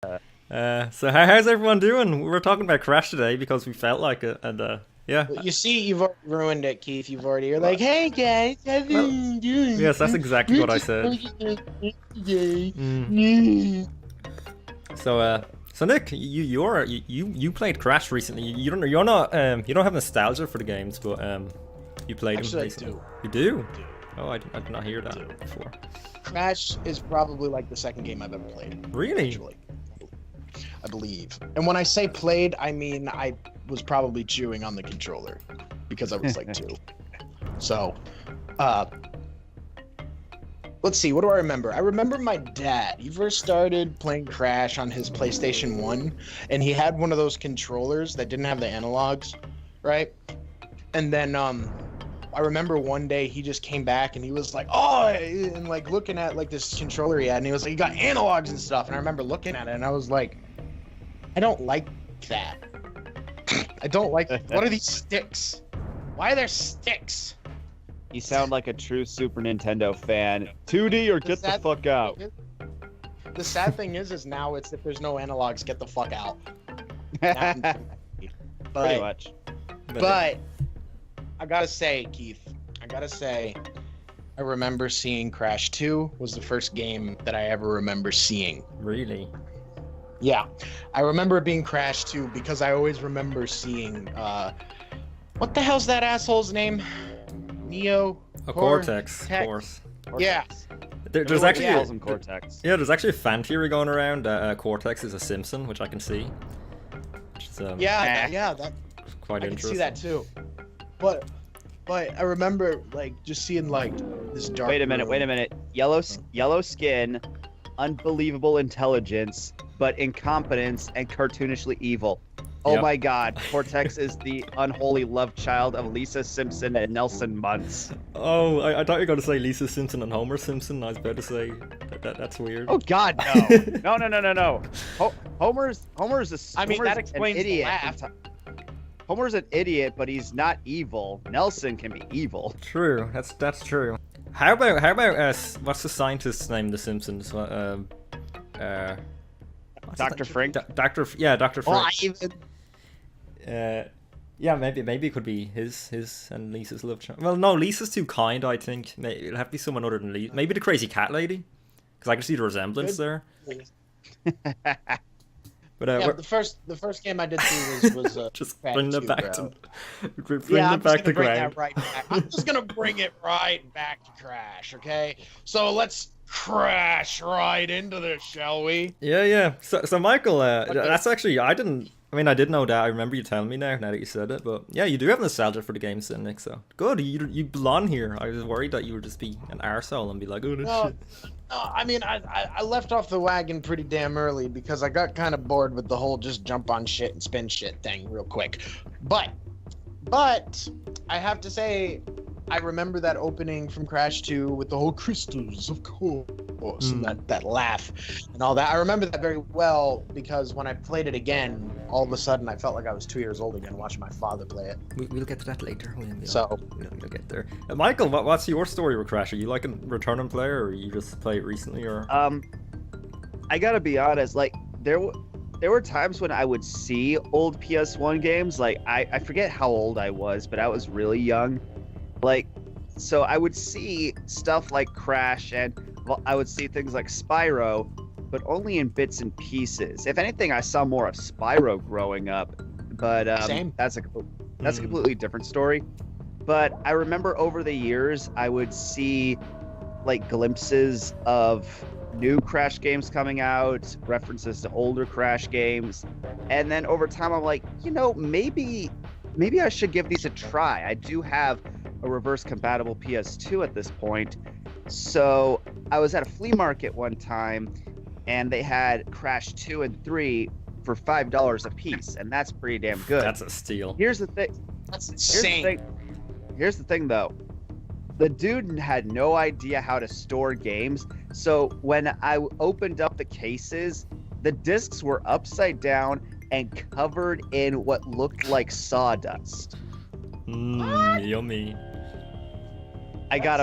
So how's everyone doing? We were talking about Crash today because we felt like it, and yeah. You see, you've already ruined it, Keith. You're like, hey guys, how Well, you doing? yes, that's exactly what I said. Mm. So Nick, you played Crash recently. You're not you don't have nostalgia for the games, but you played them Actually, recently. I do. You do? I do. Oh, I did not hear that before. Crash is probably like the second game I've ever played. Really? Actually, I believe. And when I say played, I mean I was probably chewing on the controller because I was like 2. So, let's see. What do I remember? I remember my dad. He first started playing Crash on his PlayStation 1, and he had one of those controllers that didn't have the analogs, right? And then I remember one day he just came back and he was like, oh, and like looking at like this controller he had, and he was like, you got analogs and stuff. And I remember looking at it and I was like, I don't like that. I don't like, what are these sticks? Why are there sticks? You sound like a true Super Nintendo fan. 2D or get the fuck out. The sad thing is now it's if there's no analogs, get the fuck out. Pretty much. But I gotta say, Keith, I remember seeing Crash 2 was the first game that I ever remember seeing. Really? Yeah, I remember it being Crash 2 because I always remember seeing, what the hell's that asshole's name? Neo? Cortex, of course. Yeah. There's actually Cortex. Yeah, there's actually a fan theory going around. Cortex is a Simpson, which I can see. Which is, that quite I can interesting. see that too. But I remember like just seeing like this dark. Wait a minute. Yellow skin, unbelievable intelligence, but incompetence and cartoonishly evil. Oh Yep. my God, Cortex is the unholy love child of Lisa Simpson and Nelson Muntz. Oh, I thought you were going to say Lisa Simpson and Homer Simpson. I was about to say that's weird. Oh God, no, no. Homer's a. I mean, Homer's that explains an the idiot. laugh. Homer's an idiot, but he's not evil. Nelson can be evil. True, that's true. How about what's the scientist's name in The Simpsons? Dr. Frink. Dr. Frink. Oh, even Yeah, maybe it could be his and Lisa's love child. Well, no, Lisa's too kind. I think it'll have to be someone other than Lisa. Maybe the crazy cat lady, because I can see the resemblance there. But yeah, the first game I did see was just Crash bring it 2, back bro. to bring Yeah, it I'm back just gonna to bring ground. that right back. I'm just gonna bring it right back to Crash, okay? So let's crash right into this, shall we? Yeah. So Michael, that's actually I did know that. I remember you telling me now that you said it. But yeah, you do have nostalgia for the games, then, Nick. So good, you belong here. I was worried that you would just be an arsehole and be like, oh, this shit. No, I mean, I left off the wagon pretty damn early because I got kind of bored with the whole just jump on shit and spin shit thing real quick. But I have to say, I remember that opening from Crash 2 with the whole crystals, of course, and that laugh and all that. I remember that very well because when I played it again, all of a sudden I felt like I was 2 years old again watching my father play it. We'll get to that later. We'll get there. Michael, what's your story with Crash? Are you like a returning player, or you just play it recently, or? I gotta be honest. Like there were times when I would see old PS1 games. Like I forget how old I was, but I was really young. Like, so I would see stuff like Crash, and I would see things like Spyro, but only in bits and pieces. If anything, I saw more of Spyro growing up, but Same. that's a completely different story. But I remember over the years, I would see like glimpses of new Crash games coming out, references to older Crash games, and then over time, I'm like, maybe I should give these a try. I do have a reverse compatible PS2 at this point. So I was at a flea market one time and they had Crash 2 and 3 for $5 a piece, and that's pretty damn good. That's a steal. Here's the thing. That's insane. Here's the thing though. The dude had no idea how to store games. So when I opened up the cases, the discs were upside down and covered in what looked like sawdust. Yummy. I got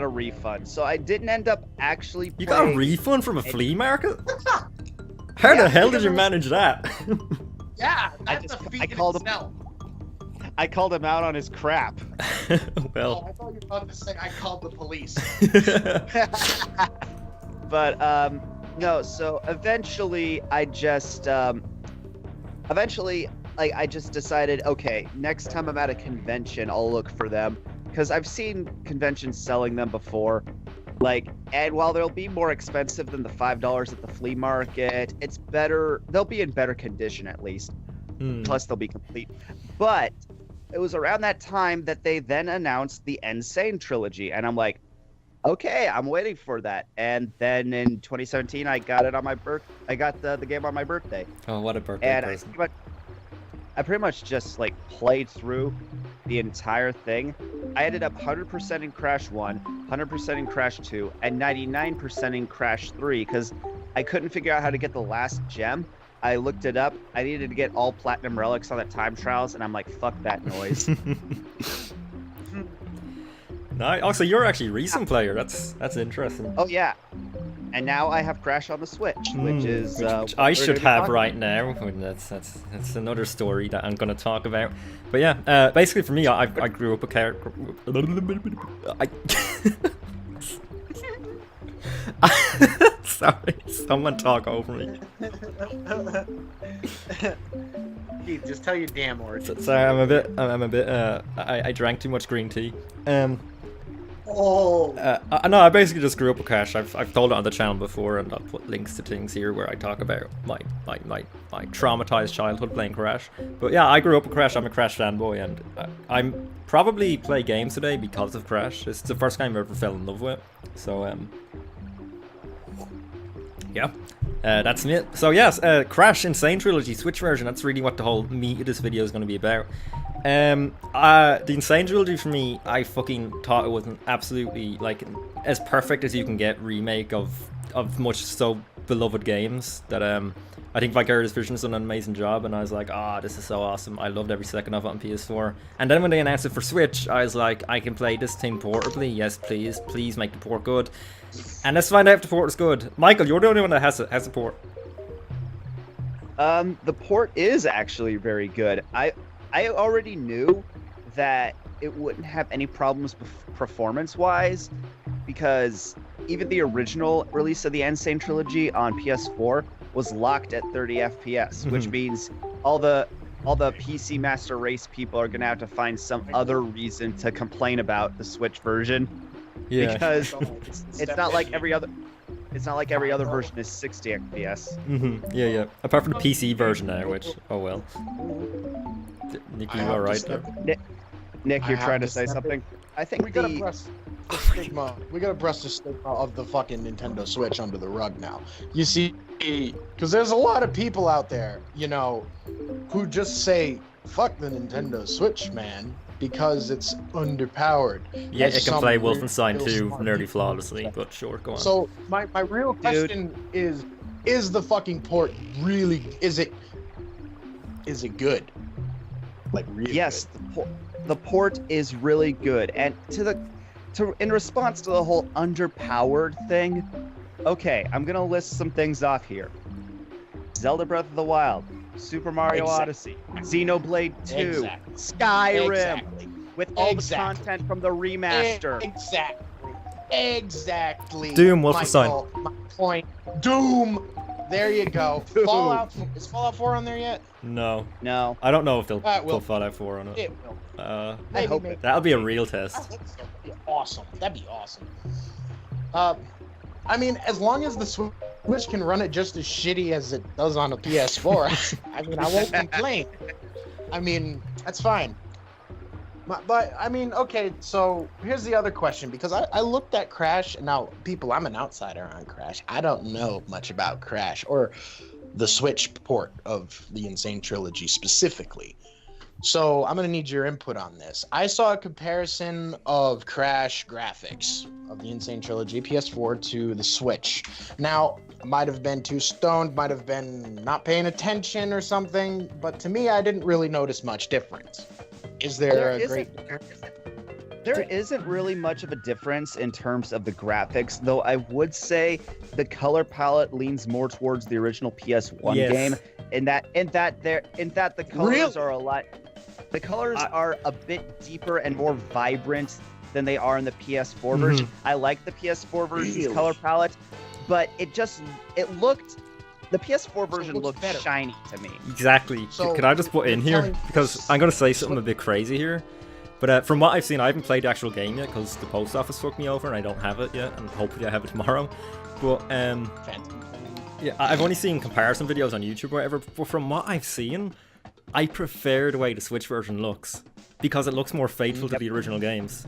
a refund, so I didn't end up actually. You got a refund from a flea market? How Yeah, the hell because did you it was- manage that? Yeah, I that's just- a feat I in called him- itself. I called him out on his crap. Oh, Well. I thought you were about to say I called the police. But no, so eventually I just I just decided, okay, next time I'm at a convention I'll look for them, because I've seen conventions selling them before. Like, and while they'll be more expensive than the $5 at the flea market, it's better, they'll be in better condition at least. Plus they'll be complete. But it was around that time that they then announced the Insane trilogy, and I'm like, okay, I'm waiting for that. And then in 2017, I got it on my I got the game on my birthday, Oh, what a birthday and present. I pretty much just like played through the entire thing. I ended up 100% in Crash 1, 100% in Crash 2, and 99% in Crash 3 because I couldn't figure out how to get the last gem. I looked it up. I needed to get all platinum relics on the time trials, and I'm like, fuck that noise. Nice. Oh, so you're actually a recent player. That's interesting. Oh yeah. And now I have Crash on the Switch, which is Which what I we're should gonna be have talking right now. And that's another story that I'm gonna talk about. But yeah, basically for me, I grew up a character. Sorry, someone talk over me. Keith, just tell your damn origin. Sorry, I'm a bit. I drank too much green tea. Oh. No, I basically just grew up with Crash. I've told it on the channel before, and I'll put links to things here where I talk about my traumatized childhood playing Crash. But yeah, I grew up with Crash. I'm a Crash fanboy, and I'm probably play games today because of Crash. It's the first game I ever fell in love with. So yeah, that's it. So yes, Crash Insane Trilogy Switch version. That's really what the whole meat of this video is going to be about. The Insane Trilogy for me, I fucking thought it was an absolutely, like, as perfect as you can get remake of much so beloved games that I think Vicarious Vision has done an amazing job, and I was like, this is so awesome. I loved every second of it on PS4. And then when they announced it for Switch, I was like, I can play this thing portably. Yes, please make the port good. And let's find out if the port is good. Michael, you're the only one that has the port. The port is actually very good. I already knew that it wouldn't have any problems performance-wise, because even the original release of the Insane Trilogy on PS4 was locked at 30 FPS, which means all the PC Master Race people are gonna have to find some other reason to complain about the Switch version. Yeah. Because it's not like every other version is 60 FPS. Yeah. Apart from the PC version now, which, oh well. Nick, you alright there? Nick, you're I trying to have say to something? I think We gotta brush the stigma. We gotta brush the stigma of the fucking Nintendo Switch under the rug now. You see, because there's a lot of people out there, you know, who just say, "Fuck the Nintendo Switch, man," because it's underpowered. Yeah, As it can some play real Wolfenstein 2 smart nearly people flawlessly, say. but sure, go on. So my real question is the fucking port really? Is it good? Like really? yes, the port is really good, and in response to the whole underpowered thing, okay, I'm gonna list some things off here: Zelda Breath of the Wild, Super Mario Odyssey, Xenoblade 2, Exactly. Skyrim, Exactly. with all Exactly. the content from the remaster. Exactly. Doom, Wolfenstein. Michael, my point. Doom. There you go. Doom. Fallout. Is Fallout 4 on there yet? No. No, I don't know if they'll Well, put Fallout 4 on it. It will. I Maybe, hope maybe. it. That'll be a real I test. hope so. That'd be awesome. That'd be awesome. I mean, as long as the Switch can run it just as shitty as it does on a PS4, I mean, I won't complain. I mean, that's fine. But I mean, okay, so here's the other question, because I looked at Crash. Now, people, I'm an outsider on Crash. I don't know much about Crash or the Switch port of the Insane Trilogy specifically. So I'm going to need your input on this. I saw a comparison of Crash graphics of the Insane Trilogy PS4 to the Switch. Now, I might have been too stoned, might have been not paying attention or something, but to me, I didn't really notice much difference. Is there a great... There isn't really much of a difference in terms of the graphics, though I would say the color palette leans more towards the original PS1 game. In that the colors are a lot. The colors are a bit deeper and more vibrant than they are in the PS4 version. I like the PS4 version's color palette, but the PS4 version looked better. shiny to me. Exactly. So, Can I just put in here? Because I'm going to say something a bit crazy here. But from what I've seen, I haven't played the actual game yet because the post office fucked me over and I don't have it yet. And hopefully I have it tomorrow. But yeah, I've only seen comparison videos on YouTube or whatever. But from what I've seen, I prefer the way the Switch version looks. Because it looks more faithful to the original games.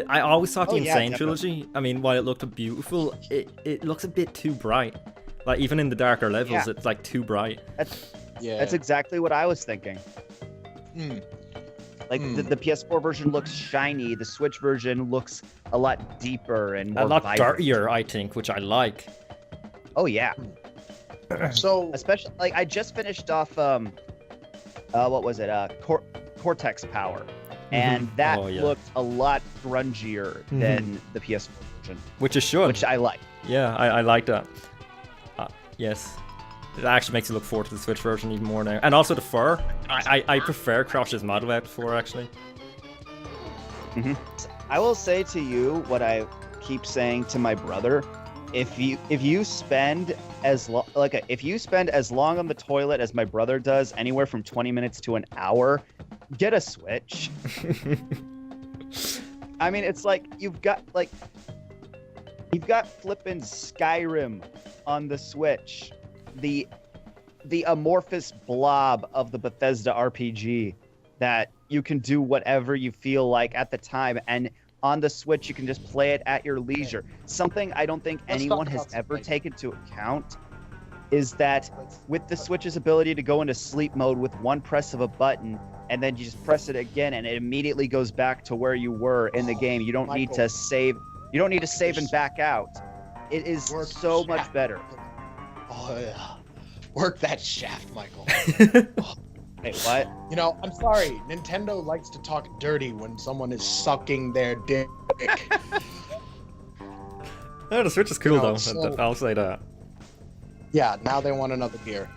I always thought the Insane trilogy, I mean, while it looked beautiful, it looks a bit too bright. Like, even in the darker levels, it's like too bright. That's exactly what I was thinking. Like, the PS4 version looks shiny, the Switch version looks a lot deeper and more a lot vibrant. dirtier, I think, which I like. Oh, yeah. So, especially, like, I just finished off, what was it? Cortex Power. And that looked a lot grungier than the PS4 version. Which it should. Which I like. Yeah, I like that. Yes. It actually makes you look forward to the Switch version even more now. And also the fur. I prefer Crouch's model out before, actually. I will say to you what I keep saying to my brother. If you spend as long on the toilet as my brother does, anywhere from 20 minutes to an hour, get a Switch. I mean, it's like you've got flippin' Skyrim on the Switch, the amorphous blob of the Bethesda RPG that you can do whatever you feel like at the time, and on the Switch you can just play it at your leisure. Something I don't think anyone has ever taken into account is that with the Switch's ability to go into sleep mode with one press of a button, and then you just press it again and it immediately goes back to where you were in the game. You don't need to save. You don't need to save and back out. It is so much better. Oh yeah, work that shaft, Michael. Hey, what? You know, I'm sorry. Nintendo likes to talk dirty when someone is sucking their dick. Oh, the Switch is cool though. I'll say that. Yeah, now they want another beer.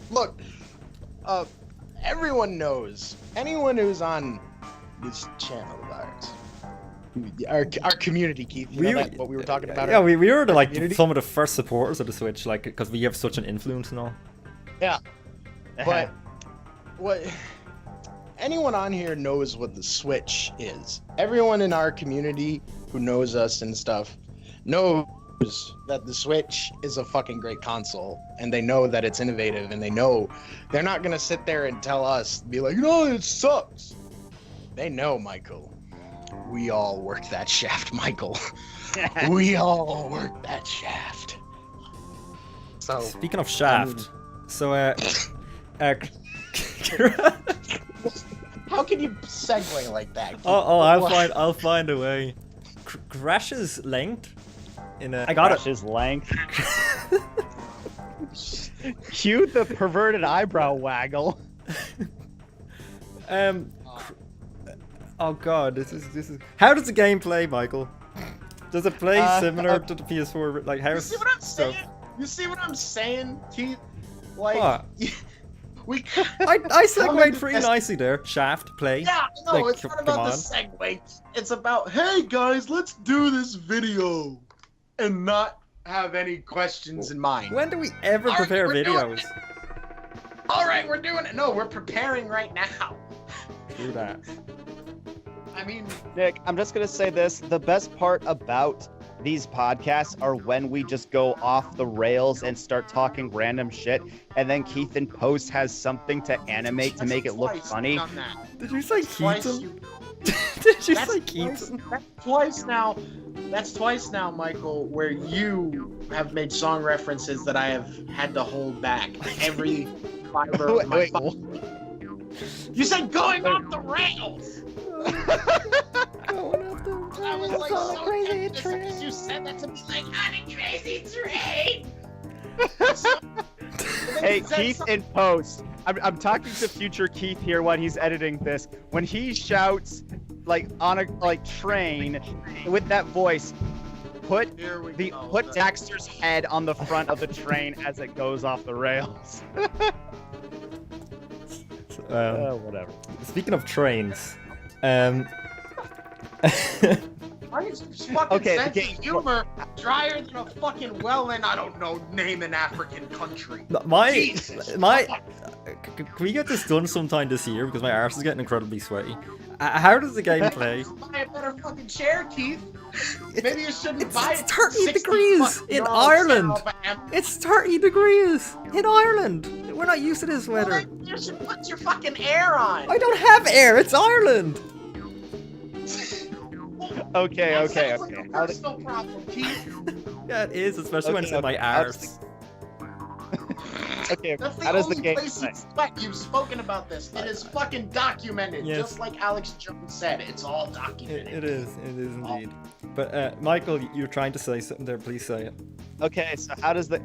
Look, everyone knows. Anyone who's on this channel of ours, our community, Keith. You know what we were talking about? Yeah, we were some of the first supporters of the Switch, like, because we have such an influence and all. Yeah, but what? Anyone on here knows what the Switch is. Everyone in our community who knows us and stuff knows that the Switch is a fucking great console, and they know that it's innovative, and they know they're not gonna sit there and tell us, be like, no, it sucks. They know, Michael. We all work that shaft, Michael. We all work that shaft. So speaking of shaft, how can you segue like that? I'll find a way. Crash's length. I got Crash's length. Cue the perverted eyebrow waggle. Oh god, this is. How does the game play, Michael? Does it play similar to the PS4? Like, how? You see what I'm saying? You see what I'm saying, Keith? Like, what? I segued pretty nicely there. Shaft play. Yeah, no, like, it's not about the segue. It's about, hey guys, let's do this video, and not have any questions in mind. When do we ever prepare videos? All right, we're doing it. No, we're preparing right now. Do that. I mean, Nick, I'm just gonna say this: the best part about these podcasts are when we just go off the rails and start talking random shit, and then Keith in post has something to animate to make it look funny. Did you say Keaton? Did you say Keaton? That's twice now. That's twice now, Michael, where you have made song references that I have had to hold back. Every fiber of my body. You said going off the rails. I was like so crazy train. You said that to me like on a crazy train. Hey, Keith in post. I'm talking to future Keith here when he's editing this. When he shouts like on a train with that voice, put Daxter's head on the front of the train as it goes off the rails. Whatever. Speaking of trains, Why is this fucking sense of humor drier than a fucking well in, I don't know, name an African country? Can we get this done sometime this year? Because my arse is getting incredibly sweaty. How does the game play? Buy a better fucking chair, Keith. Maybe you shouldn't buy it. It's 30 degrees in Ireland. It's 30 degrees in Ireland. We're not used to this weather. Well, you should put your fucking air on. I don't have air. It's Ireland. Okay. Like a personal problem, Keith. Yeah, it is, especially when it's in my arse. Okay, That's the how does the only game place play? you sweat. You've spoken about this. It is fucking documented, Yes. just like Alex Jones said. It's all documented. It is indeed. But Michael, you're trying to say something there. Please say it. Okay, so how does the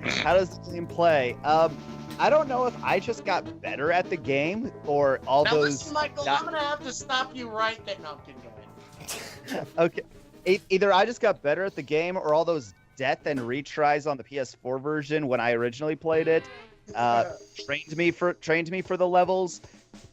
game play? I don't know if I just got better at the game or all Now those. listen, Michael, I'm gonna have to stop you right there. No, I'm kidding. Go ahead. Okay, either I just got better at the game or all those death and retries on the PS4 version when I originally played it trained me for the levels.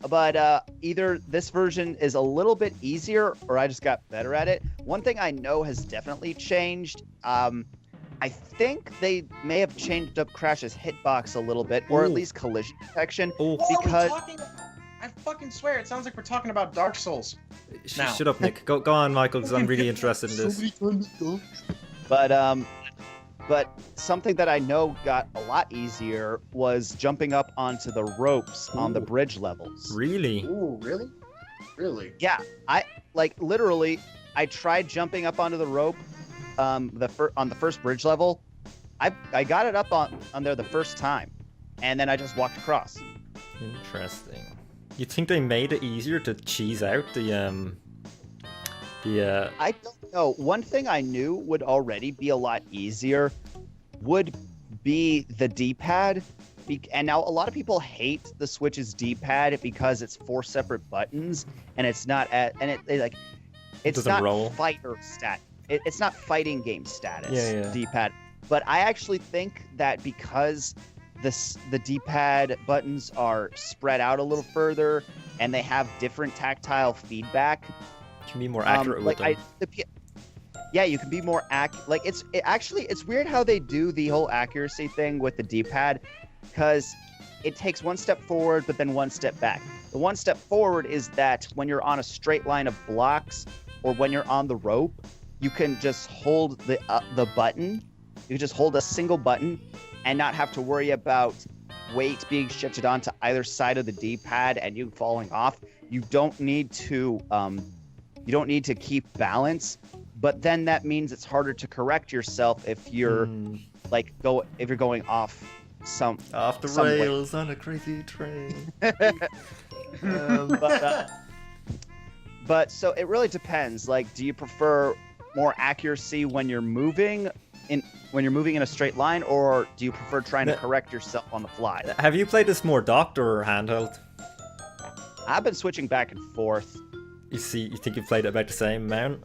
But either this version is a little bit easier or I just got better at it. One thing I know has definitely changed. I think they may have changed up Crash's hitbox a little bit, or at least collision detection, because I fucking swear, it sounds like we're talking about Dark Souls. Shut up, Nick. Go on, Michael, because I'm really interested in this. But something that I know got a lot easier was jumping up onto the ropes on the bridge levels. Really? Ooh, really? Really? Yeah, I literally I tried jumping up onto the rope on the first bridge level. I got it up on there the first time, and then I just walked across. Interesting. You think they made it easier to cheese out the I don't know. One thing I knew would already be a lot easier would be the D-pad. And now a lot of people hate the Switch's D-pad because it's 4 separate buttons and it's not it's not roll. fighter stat. It's not fighting game status. Yeah. D-pad. But I actually think that because the D-pad buttons are spread out a little further and they have different tactile feedback. Can be more accurate with them. Yeah, you can be more accurate. Like it's weird how they do the whole accuracy thing with the D-pad, because it takes one step forward but then one step back. The one step forward is that when you're on a straight line of blocks or when you're on the rope, you can just hold the button. You can just hold a single button and not have to worry about weight being shifted onto either side of the D-pad and you falling off. You don't need to keep balance, but then that means it's harder to correct yourself if you're going off the rails on a crazy train. But so it really depends. Like, do you prefer more accuracy when you're moving in a straight line, or do you prefer trying to correct yourself on the fly? Have you played this more docked or handheld? I've been switching back and forth. You think you've played it about the same amount?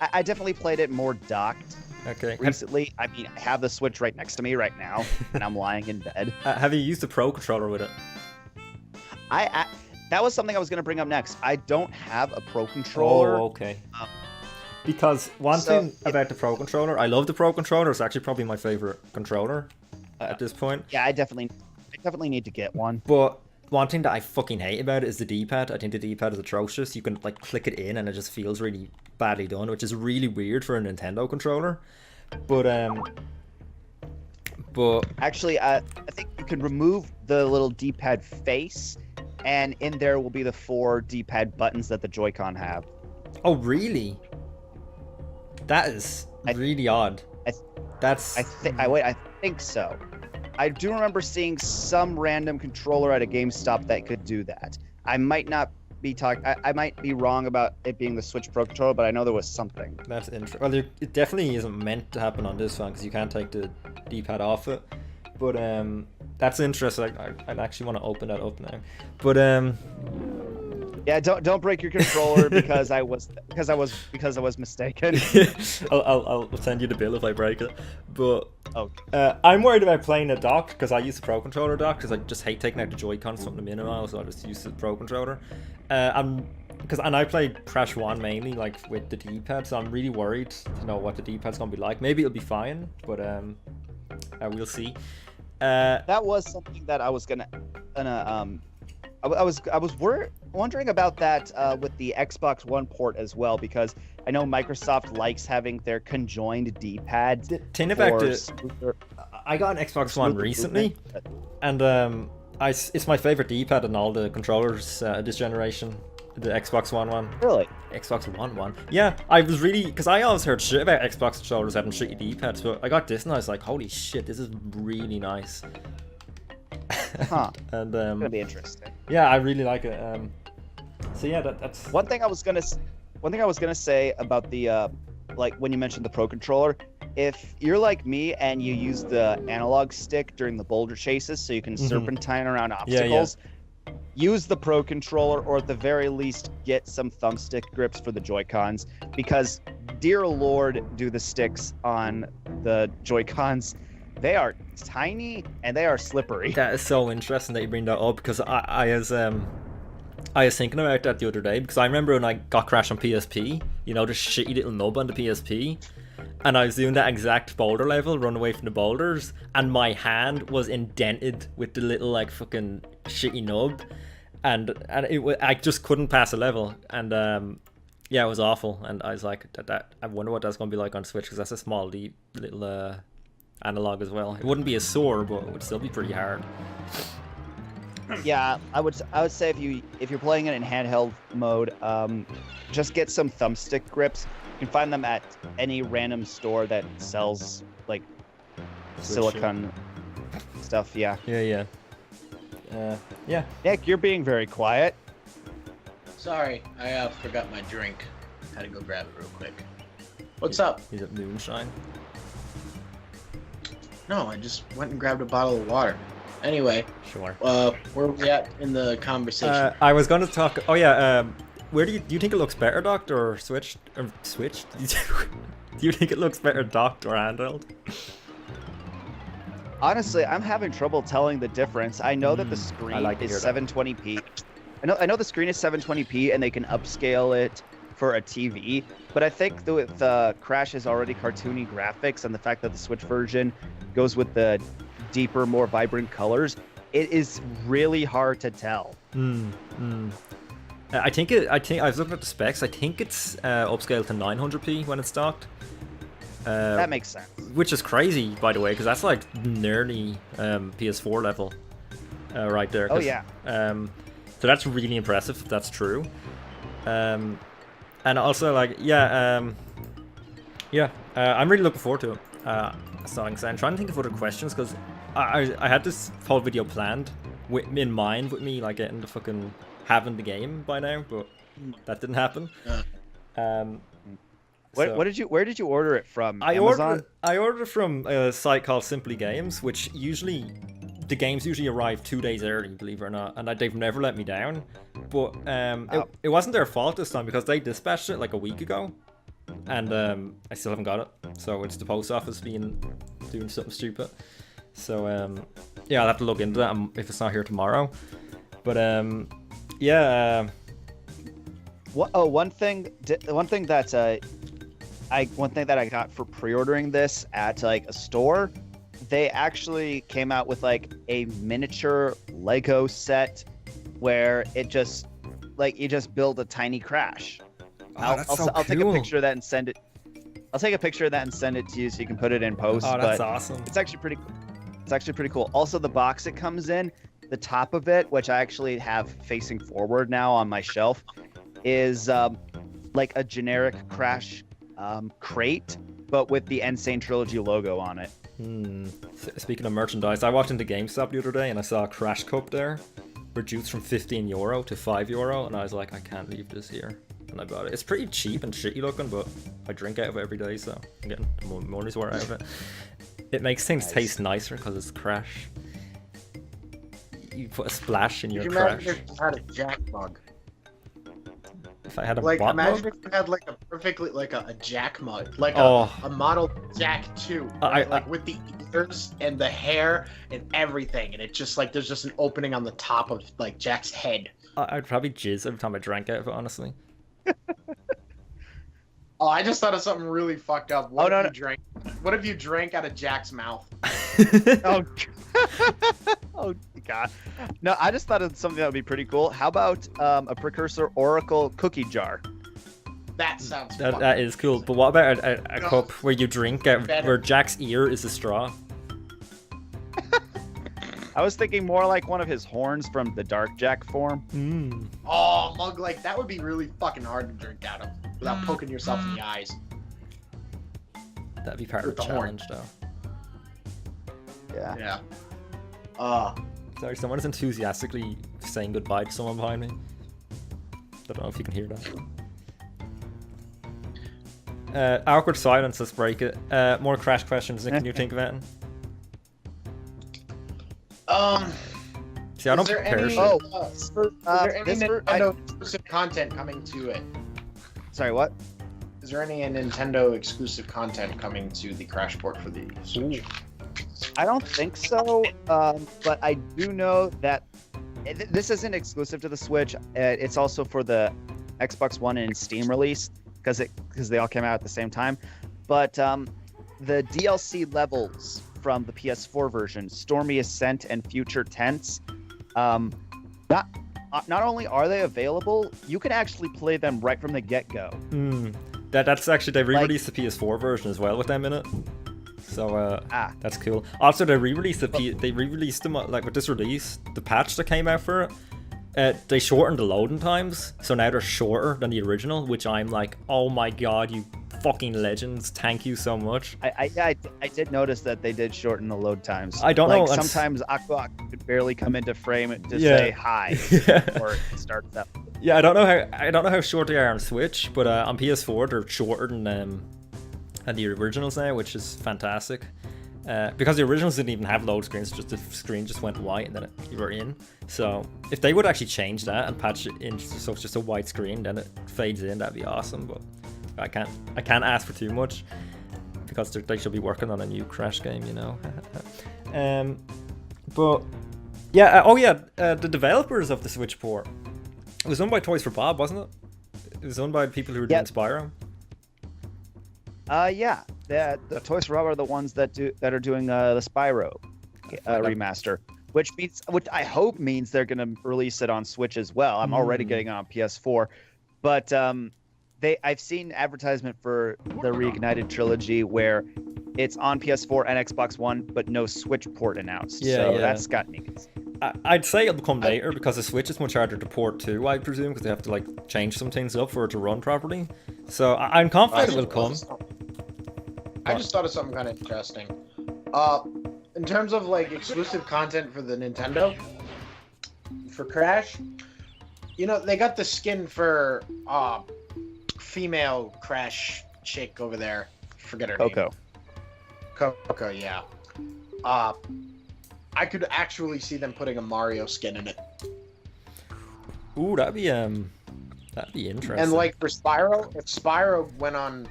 I definitely played it more docked. Okay. Recently, I have the Switch right next to me right now, and I'm lying in bed. Have you used the Pro Controller with it? That was something I was going to bring up next. I don't have a Pro Controller. Oh, okay. Because one thing about the Pro Controller, I love the Pro Controller. It's actually probably my favorite controller at this point. Yeah, I definitely need to get one. But one thing that I fucking hate about it is the D-pad. I think the D-pad is atrocious. You can click it in and it just feels really badly done, which is really weird for a Nintendo controller. But actually, I think you can remove the little D-pad face, and in there will be the 4 D-pad buttons that the Joy-Con have. Oh, really? That is really odd. I think so. I do remember seeing some random controller at a GameStop that could do that. I might not be I might be wrong about it being the Switch Pro Controller, but I know there was something. That's interesting. Well, it definitely isn't meant to happen on this one because you can't take the D-pad off it. But That's interesting. I actually want to open that up now, but Yeah, don't break your controller because I was mistaken. I'll send you the bill if I break it. But Okay. I'm worried about playing a dock because I use the Pro Controller dock because I just hate taking out the Joy-Con, something to minimize, so I just use the Pro Controller. And I play Crash 1 mainly like with the D-pad, so I'm really worried to know what the D-pad's gonna be like. Maybe it'll be fine, but we'll see. That was something that I was gonna I was wondering about that with the Xbox One port as well, because I know Microsoft likes having their conjoined D-pads. I got an Xbox One recently, and it's my favorite D-pad in all the controllers this generation. The Xbox One one. Really? Xbox One one. Yeah, I was really, because I always heard shit about Xbox controllers having shitty D-pads, but I got this and I was like, holy shit, this is really nice. Huh. And It's gonna be interesting. yeah, I really like it. So yeah, that's One thing I was gonna say about the like when you mentioned the Pro Controller, if you're like me and you use the analog stick during the boulder chases so you can serpentine around obstacles, use the Pro Controller, or at the very least get some thumbstick grips for the Joy-Cons, because dear lord, do the sticks on the Joy-Cons, they are tiny and they are slippery. That is so interesting that you bring that up, because I was thinking about that the other day, because I remember when I got Crash on PSP, you know, the shitty little nub on the PSP, and I was doing that exact boulder level, run away from the boulders, and my hand was indented with the little like fucking shitty nub, and I just couldn't pass a level, and yeah, it was awful, and I was like, I wonder what that's gonna be like on Switch, because that's a small little analog as well. It wouldn't be as sore, but it would still be pretty hard. Yeah, I would say if you're playing it in handheld mode, just get some thumbstick grips. You can find them at any random store that sells like silicone stuff. Yeah. Yeah. Nick, you're being very quiet. Sorry, I forgot my drink. Had to go grab it real quick. What's up? He's at moonshine. No, I just went and grabbed a bottle of water. Anyway, Sure. where are we at in the conversation? I was gonna talk. Oh yeah. Where do you think it looks better, docked or switched? Switched? Do you think it looks better docked or handheld? Honestly, I'm having trouble telling the difference. I know that the screen is 720p. I know the screen is 720p and they can upscale it for a TV, but I think the Crash is already cartoony graphics, and the fact that the Switch version goes with the deeper, more vibrant colors, it is really hard to tell. I think I was looking at the specs. I think it's upscaled to 900p when it's docked. That makes sense. Which is crazy, by the way, because that's like nearly PS4 level, right there. Oh yeah. So that's really impressive if that's true. And also like I'm really looking forward to it. I'm trying to think of other questions, because I had this whole video planned in mind with me like getting the fucking having the game by now, but that didn't happen. Where did you order it from? Amazon? I ordered it from a site called Simply Games, which the games usually arrive 2 days early, believe it or not, and they've never let me down. But it wasn't their fault this time, because they dispatched it like a week ago, and I still haven't got it. So it's the post office doing something stupid. So yeah, I'll have to look into that if it's not here tomorrow. But yeah. One thing that I got for pre-ordering this at like a store, they actually came out with like a miniature Lego set where it just like you just build a tiny Crash. I'll take a picture of that and send it. I'll take a picture of that and send it to you so you can put it in post. Oh, that's but awesome. It's actually pretty cool. Also, the box it comes in, the top of it, which I actually have facing forward now on my shelf, is like a generic Crash crate, but with the Insane Trilogy logo on it. Speaking of merchandise, I walked into GameStop the other day and I saw a Crash Cup there, reduced from €15 to €5, and I was like, I can't leave this here. And I bought it. It's pretty cheap and shitty looking, but I drink out of it every day, so I'm getting the money's worth out of it. It makes things taste nicer because it's Crash. You put a splash in Could your you crash. imagine if you had a Jack mug? If I had a Like, bot imagine mug? if you had like a perfectly like a Jack mug, like Oh. a model Jack 2, right? Like with the ears and the hair and everything, and it just like there's just an opening on the top of like Jack's head. I'd probably jizz every time I drank out of it, honestly. Oh, I just thought of something really fucked up. Oh, no, no. What if you drank out of Jack's mouth? Oh, oh god. No, I just thought of something that would be pretty cool. How about a precursor Oracle cookie jar? That sounds. That is cool. But what about a cup where you drink out, where Jack's ear is a straw? I was thinking more like one of his horns from the Dark Jack form. Oh, mug like that would be really fucking hard to drink out of without poking yourself in the eyes. That'd be part of With the the horn. challenge, though. Yeah. Yeah. Sorry, someone is enthusiastically saying goodbye to someone behind me. Don't know if you can hear that. Awkward silence, let's break it. More Crash questions, Nick, can you think of anything? See, I don't prepare shit. Is there any Nintendo exclusive content coming to it? Sorry, what? Is there any Nintendo exclusive content coming to the Crash port for the Switch? I don't think so, but I do know that this isn't exclusive to the Switch. It's also for the Xbox One and Steam release because they all came out at the same time. But the DLC levels from the PS4 version, Stormy Ascent and Future Tense, not only are they available, you can actually play them right from the get-go. That's actually, they re-released the PS4 version as well with them in it. So that's cool. Also, they re-released them like with this release, the patch that came out for it. They shortened the loading times, so now they're shorter than the original. Which I'm like, oh my god, you fucking legends! Thank you so much. I did notice that they did shorten the load times. I don't know. Sometimes Aqua could barely come into frame to say hi before it starts up. Yeah, I don't know how short they are on Switch, but on PS4 they're shorter than the originals now, which is fantastic. Because the originals didn't even have load screens, just the screen just went white and then you were in. So if they would actually change that and patch it in so it's just a white screen, then it fades in, that'd be awesome. But I can't ask for too much because they should be working on a new Crash game, you know. But yeah, the developers of the Switch port, it was done by Toys for Bob, wasn't it? It was done by people who were doing Spyro. Yeah, the Toys for Bob are the ones that are doing the Spyro remaster, which I hope means they're gonna release it on Switch as well. I'm already getting it on PS4, but I've seen advertisement for the Reignited trilogy where it's on PS4 and Xbox One, but no Switch port announced. That's got me. I'd say it'll come later because the Switch is much harder to port to, I presume, because they have to like change some things up for it to run properly. So I'm confident it will come. I just thought of something kind of interesting. In terms of like exclusive content for the Nintendo, for Crash, you know, they got the skin for female Crash chick over there. Forget her name. Coco, yeah. I could actually see them putting a Mario skin in it. Ooh, that'd be interesting. And like for Spyro, if Spyro went on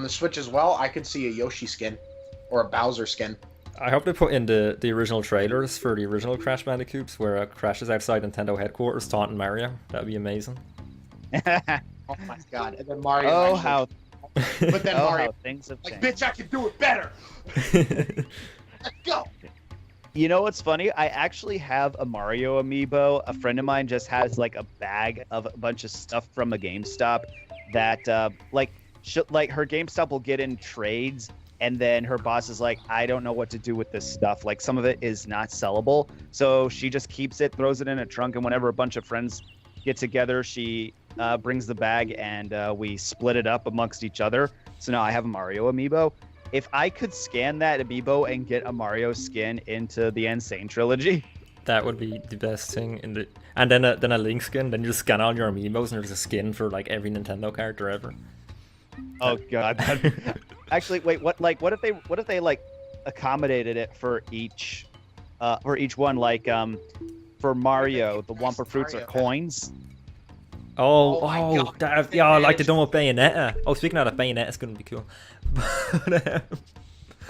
the Switch as well, I could see a Yoshi skin or a Bowser skin. I hope they put in the original trailers for the original Crash Bandicoots where Crash is outside Nintendo headquarters taunting Mario. That'd be amazing. Oh my god! And then Mario. Oh how! But then Mario, things have like, changed. bitch, I can do it better. Let's go. You know what's funny? I actually have a Mario amiibo. A friend of mine just has like a bag of a bunch of stuff from a GameStop that like her GameStop will get in trades, and then her boss is like, I don't know what to do with this stuff. Like some of it is not sellable, so she just keeps it, throws it in a trunk, and whenever a bunch of friends get together, she brings the bag and we split it up amongst each other. So now I have a Mario amiibo. If I could scan that amiibo and get a Mario skin into the Insane trilogy, that would be the best thing. And then a Link skin. Then you just scan all your amiibos and there's a skin for like every Nintendo character ever. Oh god! Actually, wait. What if they like accommodated it for each for each one. Like for Mario, the Wumpa Fruits are Mario. coins. Oh, Oh my oh, God. that, yeah, like they done with Bayonetta. Oh, speaking of that, Bayonetta's gonna be cool. But,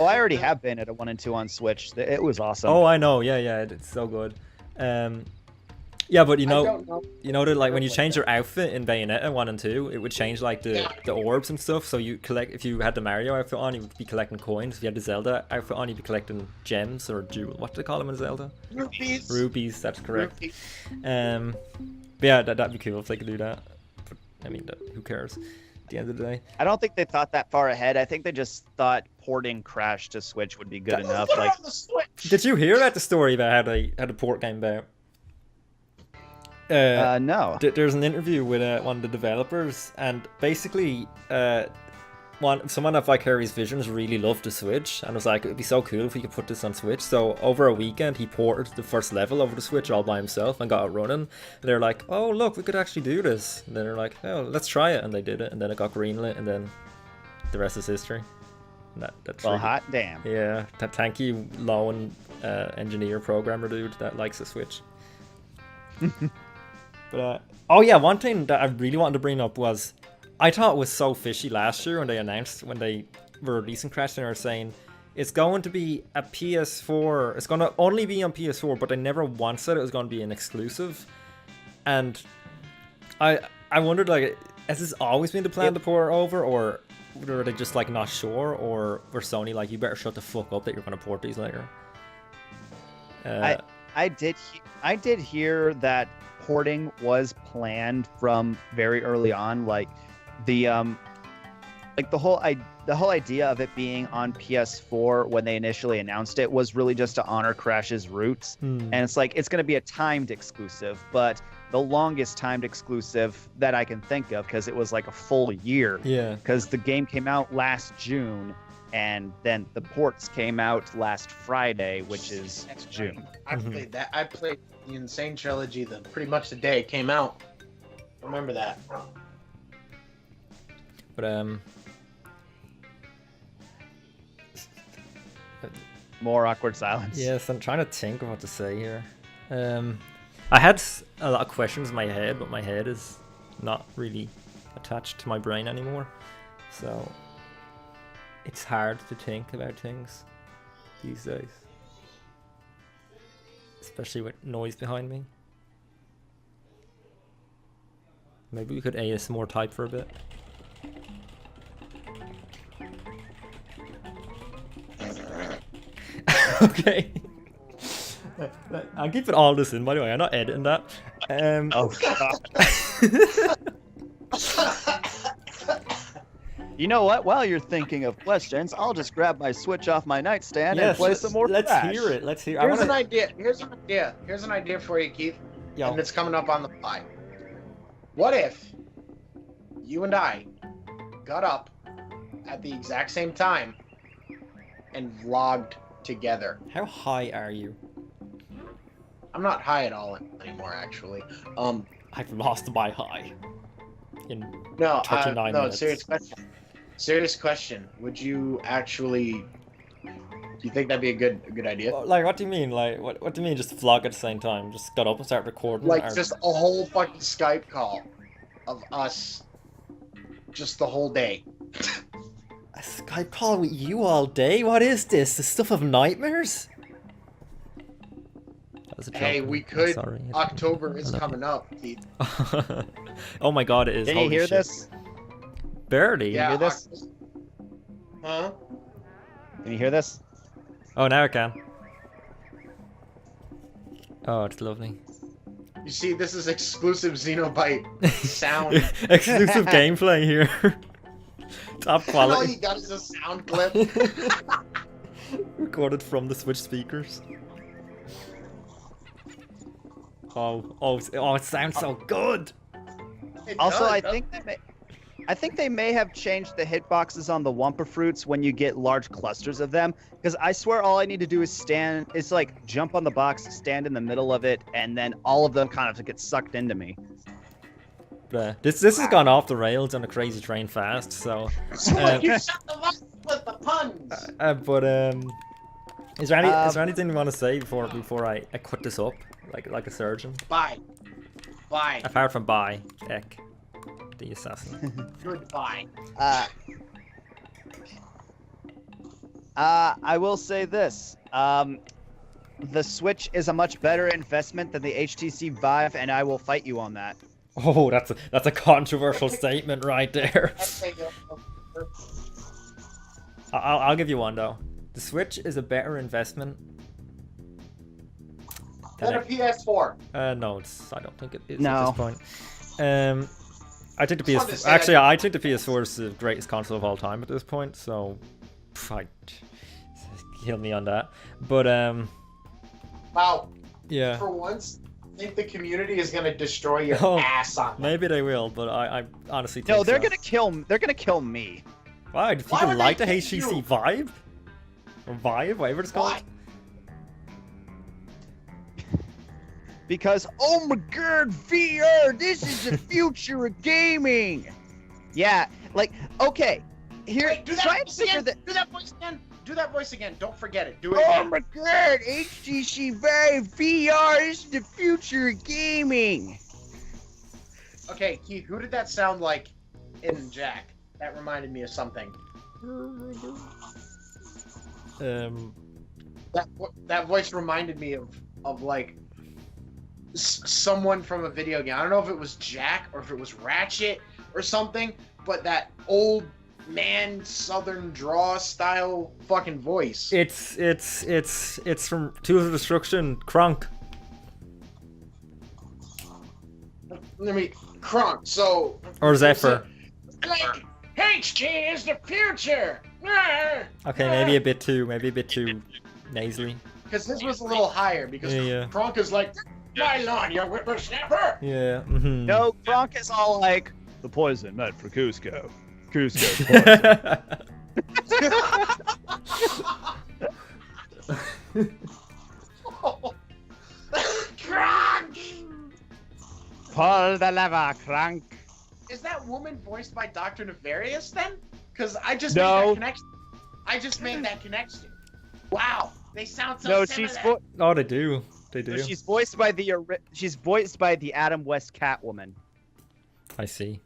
Oh, I already have Bayonetta 1 and 2 on Switch. It was awesome. oh, I know. Yeah, yeah, it's so good. Yeah, but I don't know. you know that like when you Like change that. your outfit in Bayonetta 1 and 2, it would change like the orbs and stuff. So you collect, if you had the Mario outfit on, you would be collecting coins. If you had the Zelda outfit on, you'd be collecting gems or jewels. What do they call them in Zelda? Rupees. Rupees. That's correct. Rupees. But yeah, that'd be cool if they could do that. But, I mean, who cares? At the end of the day. I don't think they thought that far ahead. I think they just thought porting Crash to Switch would be good enough. Put it Like, on the Switch. Did you hear about the story about how they had a port game about? no. There's an interview with one of the developers, and basically, someone at Vicarious Visions really loved the Switch, and was like, it'd be so cool if we could put this on Switch. So over a weekend, he ported the first level over the Switch all by himself and got it running. And they're like, oh look, we could actually do this. And then they're like, oh, let's try it, and they did it, and then it got greenlit, and then the rest is history. And that's Well, really- hot damn. Yeah, thank you, lone engineer programmer dude that likes the Switch. But oh yeah, one thing that I really wanted to bring up was I thought it was so fishy last year when they were releasing Crash. They were saying it's going to be a PS4. It's going to only be on PS4, but they never once said it was going to be an exclusive. And I wondered, like, has this always been the plan to port it over, or were they just like not sure, or were Sony like, you better shut the fuck up that you're going to port these later? I did hear that porting was planned from very early on. Like the whole idea of it being on PS4 when they initially announced it was really just to honor Crash's roots. And it's like, it's going to be a timed exclusive, but the longest timed exclusive that I can think of, because it was like a full year. Yeah. Because the game came out last June, and then the ports came out last Friday, which is June. I played that. I played the Insane Trilogy pretty much the day it came out. Remember that. But More awkward silence. yes, I'm trying to think of what to say here. I had a lot of questions in my head, but my head is not really attached to my brain anymore. So it's hard to think about things these days. Especially with noise behind me. Maybe we could ASMR type for a bit. Okay. I'm keeping all this in, by the way. I'm not editing that. Oh God. You know what? While you're thinking of questions, I'll just grab my Switch off my nightstand and play some more Let's Crash. hear it. Let's hear. Here's an idea. Here's an idea for you, Keith. Yo. And it's coming up on the fly. What if you and I got up at the exact same time and vlogged together? How high are you? I'm not high at all anymore, actually. I've lost my high. In No, 39 no. minutes. Serious question. Serious question. Would you actually? Do you think that'd be a good idea? like, what do you mean? Like, what do you mean? Just vlog at the same time? Just got up and start recording? Like or- just a whole fucking Skype call of us, just the whole day. a Skype call with you all day? What is this? The stuff of nightmares? That was a joke. Hey, we I'm could. sorry. October is I love coming up, Keith. Oh my god, it is. Can you Holy hear shit. this? Barely. Yeah. hear this? Huh? Can you hear this? Oh, now I can. Oh, it's lovely. You see, this is exclusive Xenobite sound. Exclusive gameplay here. Top And all quality. you got is a sound clip. Recorded from the Switch speakers. Oh, it sounds so good. It Also, does, I doesn't think they may have changed the hitboxes on the Wumpa Fruits when you get large clusters of them. Because I swear all I need to do is stand. It's like jump on the box, stand in the middle of it, and then all of them kind of get sucked into me. But, this has gone off the rails on a crazy train fast. So, So you shut the fuck with the puns. Is there anything you want to say before I quit this up like a surgeon? Bye. Bye. Apart from bye, Ek, the assassin. Goodbye. I will say this. The Switch is a much better investment than the HTC Vive, and I will fight you on that. Oh, that's a controversial statement right there. I'll give you one though. The Switch is a better investment than a PS4. No, I don't think it is No. at this point. I think the PS. Actually, I think the PS4 is the greatest console of all time at this point. So, kill me on that. But Wow. yeah. For once, I think the community is gonna destroy your Oh, ass on it. Maybe they will, but I honestly think No, they're so. gonna kill me. Why? Do Why people would like they the kill HTC you? Vive? Or Vive, whatever it's called? Why? Because, oh my god, VR, this is the future of gaming. Yeah, like, okay, here, Wait, do that try and voice figure again. that. Do that voice again. Do that voice again. Don't forget it. Do it Oh again. my god, HTC Vive VR, this is the future of gaming. Okay, Keith, who did that sound like in Jack? That reminded me of something. That voice reminded me of like someone from a video game. I don't know if it was Jack or if it was Ratchet or something, but that old man southern draw style fucking voice. It's from Tools of Destruction, Kronk. Let me Kronk. So Or Zephyr. like HG is the future. Okay, maybe a bit too nasally. Because his was a little higher. Because Yeah. Kronk is like, my lawn, you whippersnapper. Yeah. No, Gronk is all like, the poison meant for Cusco. Cusco's poison. Kronk! Pull the lever, Crank. Is that woman voiced by Dr. Nefarious then? Because I just No. made that connection. I just made that connection. Wow, they sound so No, similar. Oh, they do. They do. she's voiced by the Adam West Catwoman. I see.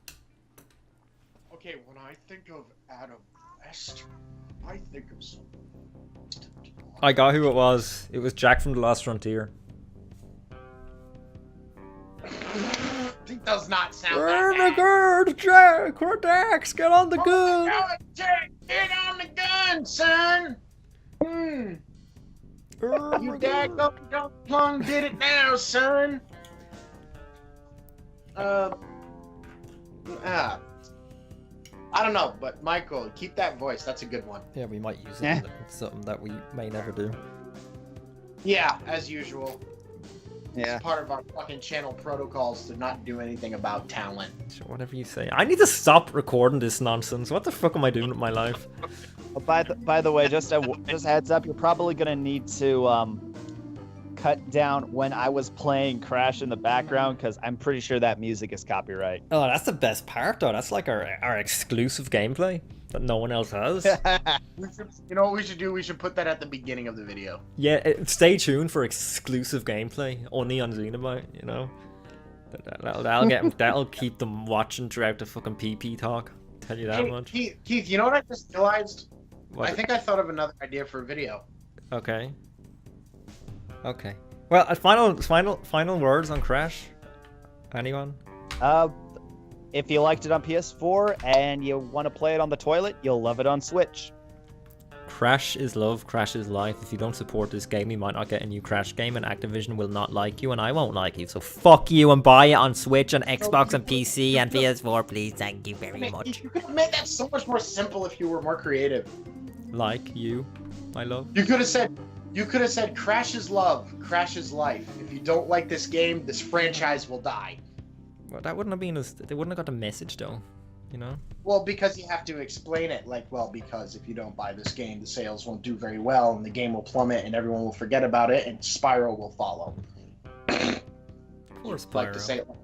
Okay, when I think of Adam West, I think of someone. I got who it was. It was Jack from The Last Frontier. He does not sound that bad. Guard, Jack, or Dax, get on the gun. Jack, get on the gun, son. You daggone plum did it now, son. I don't know, but Michael, keep that voice. That's a good one. Yeah, we might use it. Yeah. In something that we may never do. Yeah, as usual. Yeah. It's part of our fucking channel protocols to not do anything about talent. Sure, whatever you say. I need to stop recording this nonsense. What the fuck am I doing with my life? By the way, just a heads up, you're probably gonna need to cut down when I was playing Crash in the background, because I'm pretty sure that music is copyright. Oh, that's the best part, though. That's like our exclusive gameplay that no one else has. You know what we should do? We should put that at the beginning of the video. Yeah, stay tuned for exclusive gameplay only on Xenobite. You know, that'll keep them watching throughout the fucking PP talk. Tell you that Hey, much. Keith, you know what I just realized? What? I think I thought of another idea for a video. Okay. Okay. Well, final words on Crash. Anyone? If you liked it on PS4 and you want to play it on the toilet, you'll love it on Switch. Crash is love, Crash is life. If you don't support this game, you might not get a new Crash game, and Activision will not like you, and I won't like you. So fuck you and buy it on Switch and Xbox and PC and PS4, please. Thank you very much. You could have made that so much more simple if you were more creative. Like you, my love. You could have said Crash is love, Crash is life. If you don't like this game, this franchise will die. Well, that wouldn't have been as. They wouldn't have got the message though, you know. Well, because you have to explain it, like, well, because if you don't buy this game, the sales won't do very well, and the game will plummet, and everyone will forget about it, and Spiral will follow. Poor Like to Spyro. say it like